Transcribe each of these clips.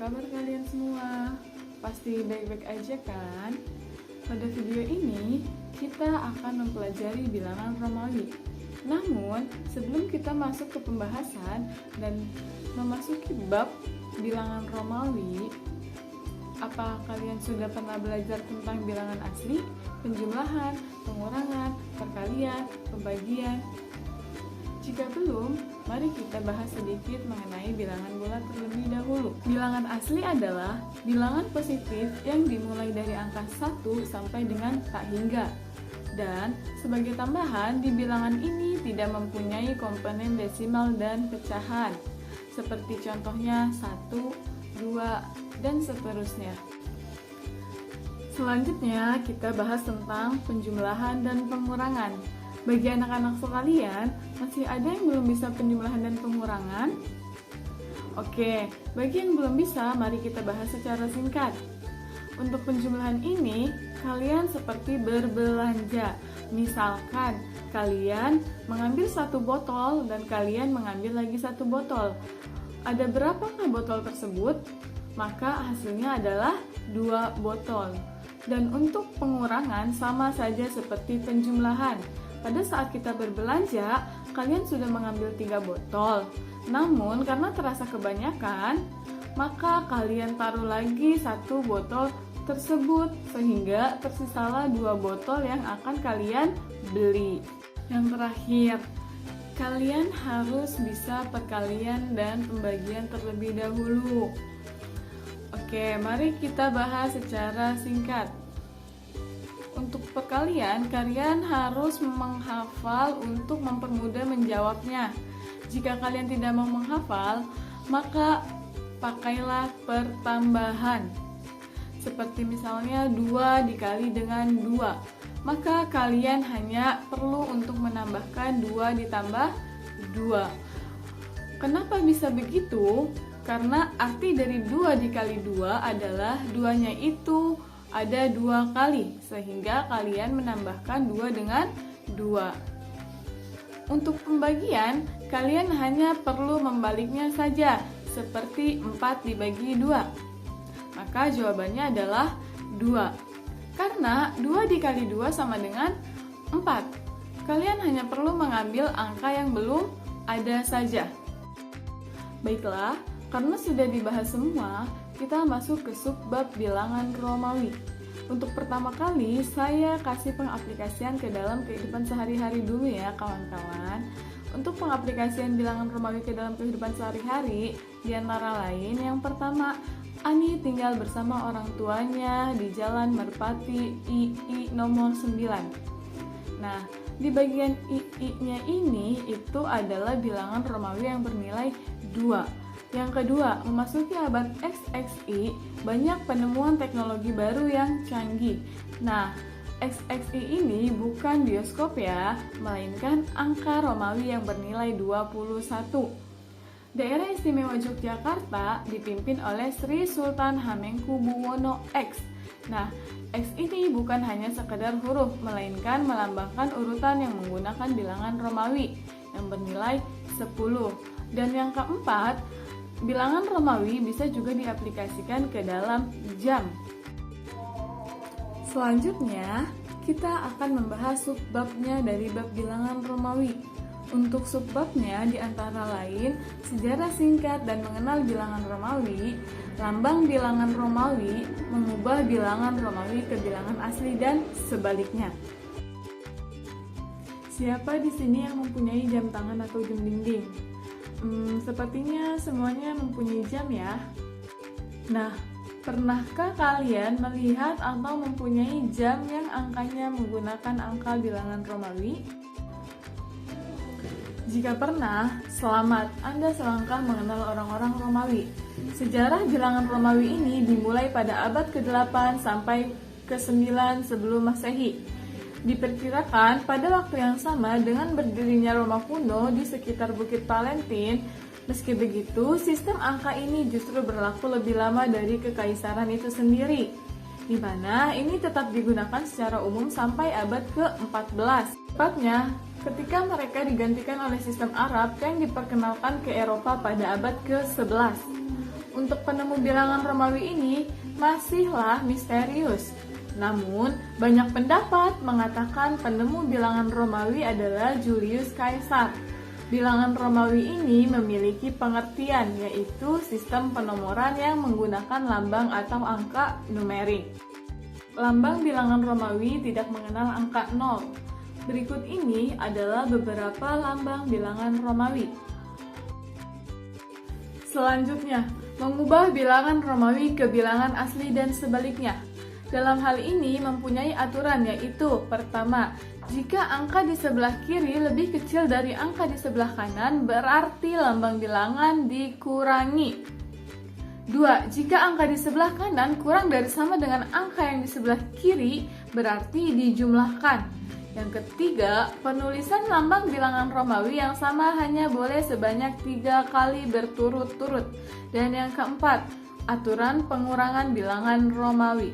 kabar kalian semua? Pasti baik-baik aja kan? Pada video ini, kita akan mempelajari bilangan Romawi. Namun, sebelum kita masuk ke pembahasan dan memasuki bab bilangan Romawi, apa kalian sudah pernah belajar tentang bilangan asli, penjumlahan, pengurangan, perkalian, pembagian? Jika belum, mari kita bahas sedikit mengenai bilangan bulat terlebih dahulu. Bilangan asli adalah bilangan positif yang dimulai dari angka 1 sampai dengan tak hingga. Dan sebagai tambahan, di bilangan ini tidak mempunyai komponen desimal dan pecahan, seperti contohnya 1, 2, dan seterusnya. Selanjutnya, kita bahas tentang penjumlahan dan pengurangan. Bagi anak-anak sekalian, masih ada yang belum bisa penjumlahan dan pengurangan? Oke, bagi yang belum bisa, mari kita bahas secara singkat. Untuk penjumlahan ini, kalian seperti berbelanja. Misalkan, kalian mengambil 1 botol dan kalian mengambil lagi 1 botol. Ada berapakah botol tersebut? Maka hasilnya adalah 2 botol. Dan untuk pengurangan sama saja seperti penjumlahan. Pada saat kita berbelanja, kalian sudah mengambil 3 botol. Namun karena terasa kebanyakan, maka kalian taruh lagi 1 botol tersebut sehingga tersisalah 2 botol yang akan kalian beli. Yang terakhir, kalian harus bisa perkalian dan pembagian terlebih dahulu. Oke, mari kita bahas secara singkat. Untuk perkalian, kalian harus menghafal untuk mempermudah menjawabnya. Jika kalian tidak mau menghafal, maka pakailah pertambahan. Seperti misalnya 2 dikali dengan 2. Maka kalian hanya perlu untuk menambahkan 2 ditambah 2. Kenapa bisa begitu? Karena arti dari 2 dikali 2 adalah 2-nya itu ada 2 kali, sehingga kalian menambahkan 2 dengan 2. Untuk pembagian, kalian hanya perlu membaliknya saja, seperti 4 dibagi 2. Maka jawabannya adalah 2. Karena 2 dikali 2 sama dengan 4. Kalian hanya perlu mengambil angka yang belum ada saja. Baiklah, karena sudah dibahas semua, kita masuk ke subbab bilangan Romawi. Untuk pertama kali, saya kasih pengaplikasian ke dalam kehidupan sehari-hari dulu ya kawan-kawan. Untuk pengaplikasian bilangan Romawi ke dalam kehidupan sehari-hari, di antara lain yang pertama, Ani tinggal bersama orang tuanya di Jalan Merpati II nomor 9. Nah, di bagian II-nya ini itu adalah bilangan Romawi yang bernilai 2. Yang kedua, memasuki abad XXI, banyak penemuan teknologi baru yang canggih. Nah, XXI ini bukan bioskop ya, melainkan angka Romawi yang bernilai 21. Daerah Istimewa Yogyakarta dipimpin oleh Sri Sultan Hamengkubuwono X. Nah, X ini bukan hanya sekedar huruf, melainkan melambangkan urutan yang menggunakan bilangan Romawi yang bernilai 10. Dan yang keempat, bilangan Romawi bisa juga diaplikasikan ke dalam jam. Selanjutnya, kita akan membahas subbabnya dari bab bilangan Romawi. Untuk subbabnya di antara lain, sejarah singkat dan mengenal bilangan Romawi, lambang bilangan Romawi, mengubah bilangan Romawi ke bilangan asli dan sebaliknya. Siapa di sini yang mempunyai jam tangan atau jam dinding? Sepertinya semuanya mempunyai jam ya. Nah, pernahkah kalian melihat atau mempunyai jam yang angkanya menggunakan angka bilangan Romawi? Jika pernah, selamat, Anda selangkah mengenal orang-orang Romawi. Sejarah bilangan Romawi ini dimulai pada abad ke-8 sampai ke-9 sebelum Masehi. Diperkirakan pada waktu yang sama dengan berdirinya Roma kuno di sekitar Bukit Palentin. Meski begitu, sistem angka ini justru berlaku lebih lama dari kekaisaran itu sendiri, di mana ini tetap digunakan secara umum sampai abad ke-14. Tepatnya, ketika mereka digantikan oleh sistem Arab yang diperkenalkan ke Eropa pada abad ke-11. untuk penemu bilangan Romawi ini masihlah misterius. Namun, banyak pendapat mengatakan penemu bilangan Romawi adalah Julius Caesar. Bilangan Romawi ini memiliki pengertian, yaitu sistem penomoran yang menggunakan lambang atau angka numerik. Lambang bilangan Romawi tidak mengenal angka 0. Berikut ini adalah beberapa lambang bilangan Romawi. Selanjutnya, mengubah bilangan Romawi ke bilangan asli dan sebaliknya. Dalam hal ini mempunyai aturan, yaitu pertama, jika angka di sebelah kiri lebih kecil dari angka di sebelah kanan, berarti lambang bilangan dikurangi. 2. Jika angka di sebelah kanan kurang dari sama dengan angka yang di sebelah kiri, berarti dijumlahkan. Yang ketiga, penulisan lambang bilangan Romawi yang sama hanya boleh sebanyak 3 kali berturut-turut. Dan yang keempat, aturan pengurangan bilangan Romawi.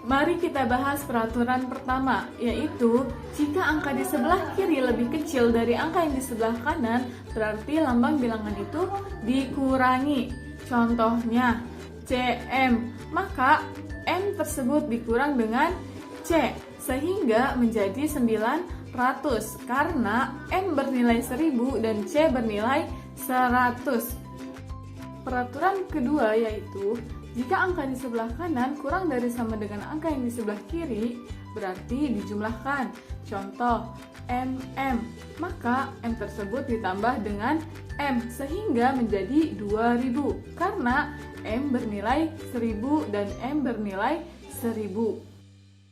Mari kita bahas peraturan pertama, yaitu jika angka di sebelah kiri lebih kecil dari angka yang di sebelah kanan, berarti lambang bilangan itu dikurangi. Contohnya, CM, maka M tersebut dikurang dengan C, sehingga menjadi 900, karena M bernilai 1000 dan C bernilai 100. Peraturan kedua yaitu, jika angka di sebelah kanan kurang dari sama dengan angka yang di sebelah kiri, berarti dijumlahkan. Contoh, MM, maka M tersebut ditambah dengan M sehingga menjadi 2000, karena M bernilai 1000 dan M bernilai 1000.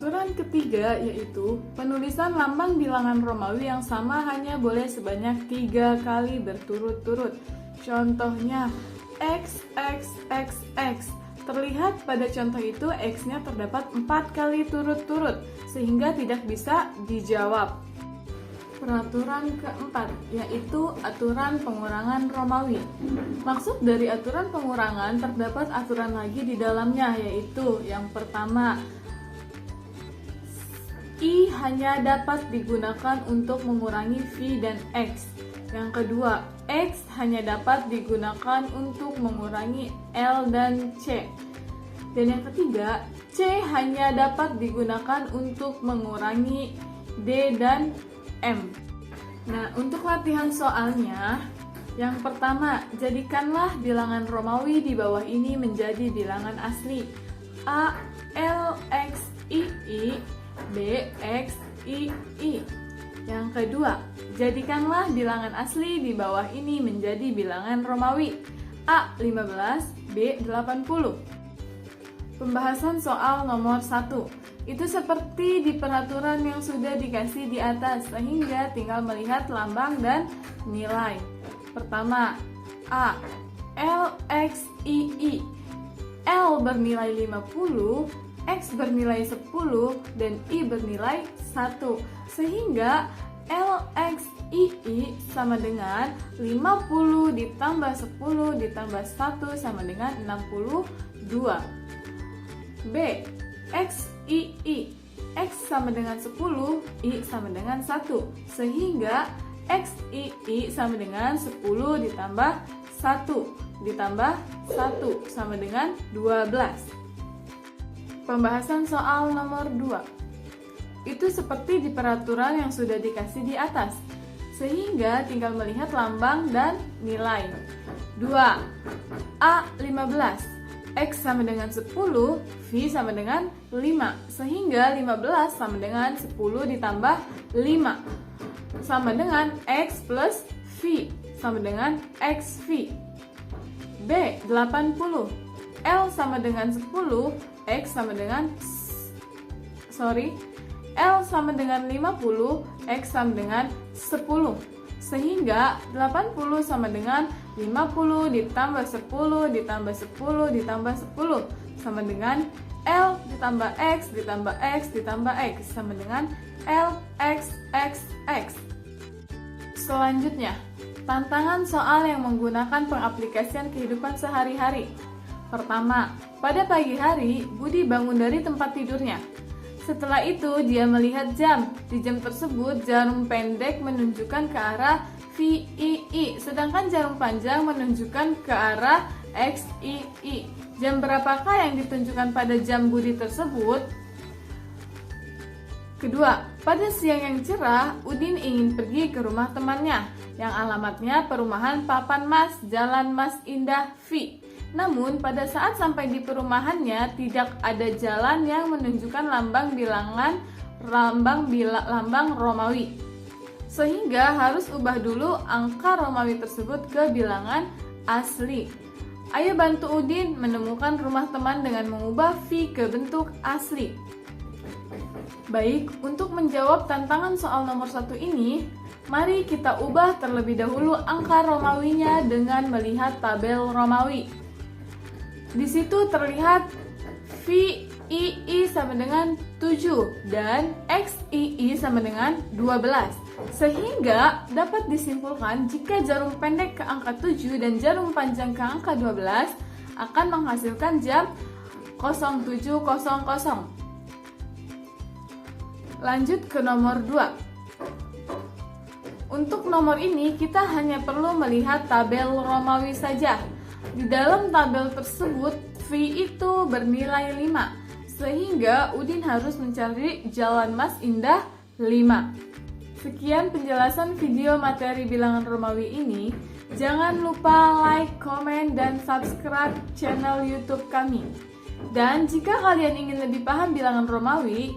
Aturan ketiga yaitu, penulisan lambang bilangan Romawi yang sama hanya boleh sebanyak 3 kali berturut-turut. Contohnya, X, X, X, X. Terlihat pada contoh itu X-nya terdapat 4 kali turut-turut, sehingga tidak bisa dijawab. Peraturan keempat, yaitu aturan pengurangan Romawi. Maksud dari aturan pengurangan terdapat aturan lagi di dalamnya, yaitu yang pertama, I hanya dapat digunakan untuk mengurangi V dan X. Yang kedua, X hanya dapat digunakan untuk mengurangi L dan C. Dan yang ketiga, C hanya dapat digunakan untuk mengurangi D dan M. Nah, untuk latihan soalnya, yang pertama, jadikanlah bilangan Romawi di bawah ini menjadi bilangan asli. A, L, X, I, B, X, I. Yang kedua, jadikanlah bilangan asli di bawah ini menjadi bilangan Romawi. A 15, B 80. Pembahasan soal nomor 1. Itu seperti di peraturan yang sudah dikasih di atas, sehingga tinggal melihat lambang dan nilai. Pertama, A, L, X, I. L bernilai 50, X bernilai 10, dan I bernilai 1. Sehingga LXII sama dengan 50 ditambah 10 ditambah 1 sama dengan 62. B, XII. X sama dengan 10, I sama dengan 1. Sehingga XII sama dengan 10 ditambah 1 ditambah 1 sama dengan 12. Pembahasan soal nomor 2. Itu seperti di peraturan yang sudah dikasih di atas, sehingga tinggal melihat lambang dan nilai. 2. A 15, X sama dengan 10, V sama dengan 5, sehingga 15 sama dengan 10 ditambah 5 sama dengan X plus V sama dengan XV. B 80, L sama dengan 10, X sama dengan L sama dengan 50, X sama dengan 10. Sehingga 80 sama dengan 50 ditambah 10 ditambah 10 ditambah 10 sama dengan L ditambah X ditambah X ditambah X sama dengan L X X X. Selanjutnya, tantangan soal yang menggunakan pengaplikasian kehidupan sehari-hari. Pertama, pada pagi hari Budi bangun dari tempat tidurnya. Setelah itu dia melihat jam. Di jam tersebut jarum pendek menunjukkan ke arah VII, sedangkan jarum panjang menunjukkan ke arah XII. Jam berapakah yang ditunjukkan pada jam budi tersebut? Kedua, pada siang yang cerah, Udin ingin pergi ke rumah temannya yang alamatnya Perumahan Papan Mas, Jalan Mas Indah V. Namun, pada saat sampai di perumahannya tidak ada jalan yang menunjukkan lambang Romawi. Sehingga harus ubah dulu angka Romawi tersebut ke bilangan asli. Ayo bantu Udin menemukan rumah teman dengan mengubah V ke bentuk asli. Baik, untuk menjawab tantangan soal nomor 1 ini, mari kita ubah terlebih dahulu angka Romawinya dengan melihat tabel Romawi. Di situ terlihat VII sama dengan 7 dan XII sama dengan 12. Sehingga dapat disimpulkan jika jarum pendek ke angka 7 dan jarum panjang ke angka 12 akan menghasilkan jam 07.00. Lanjut ke nomor 2. Untuk nomor ini kita hanya perlu melihat tabel Romawi saja. Di dalam tabel tersebut V itu bernilai 5, sehingga Udin harus mencari Jalan Mas Indah 5. Sekian penjelasan video materi bilangan Romawi ini. Jangan lupa like, komen, dan subscribe channel YouTube kami. Dan jika kalian ingin lebih paham bilangan Romawi,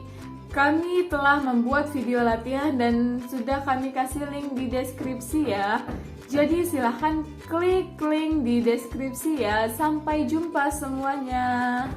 kami telah membuat video latihan dan sudah kami kasih link di deskripsi ya. Jadi silahkan klik link di deskripsi ya. Sampai jumpa semuanya.